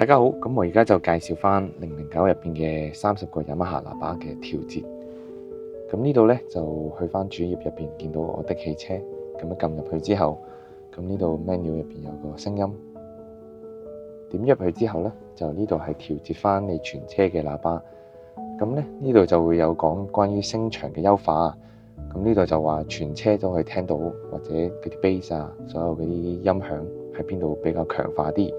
大家好，咁我而家就介紹翻009入邊嘅30個雅馬哈喇叭嘅調節。咁呢度呢，就去翻主頁入邊見到我的汽車，咁一撳入去之後，咁呢度 menu 入邊有個聲音，點入去之後呢，就呢度係調節翻你全車嘅喇叭。咁呢度就會有講關於聲場嘅優化。咁呢度就話全車都可以聽到，或者嗰啲 bass 啊，所有嗰啲音響喺邊度比較強化啲。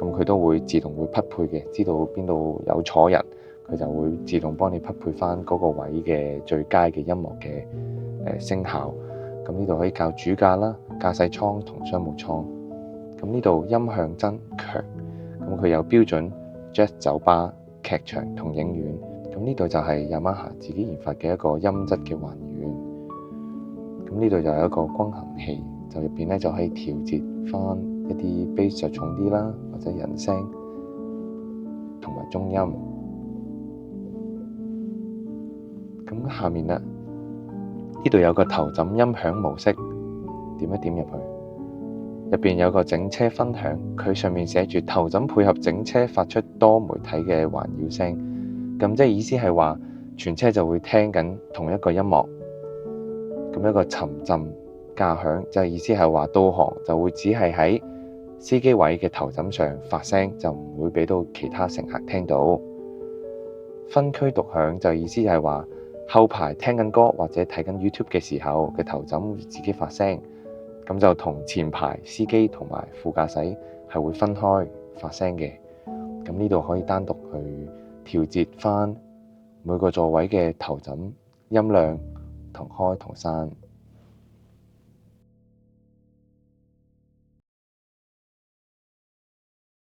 咁佢都會自動會匹配嘅，知道邊度有坐人，佢就會自動幫你匹配翻嗰個位嘅最佳嘅音樂嘅聲效。咁呢度可以校主駕啦、駕駛艙同商務艙。咁呢度音響增強，咁佢有標準 Jazz 酒吧、劇場同影院。咁呢度就係雅馬哈自己研發嘅一個音質嘅還原。咁呢度就有一個均衡器，就入邊咧就可以調節翻一啲 bass 就重啲啦，或者人聲同埋中音。咁下面呢度有個頭枕音響模式，點一點入去，入邊有個整車分享，佢上面寫住頭枕配合整車發出多媒體嘅環繞聲。咁即係意思係話全車就會聽緊同一個音樂，咁一個沉浸駕響，就係意思係話導航就會只係喺司機位嘅頭枕上發聲，就唔會俾到其他乘客聽到。分區獨享就意思係話後排聽緊歌或者睇緊 YouTube 嘅時候嘅頭枕會自己發聲，咁就同前排司機同埋副駕駛係會分開發聲嘅。咁呢度可以單獨去調節翻每個座位嘅頭枕音量同開同閂。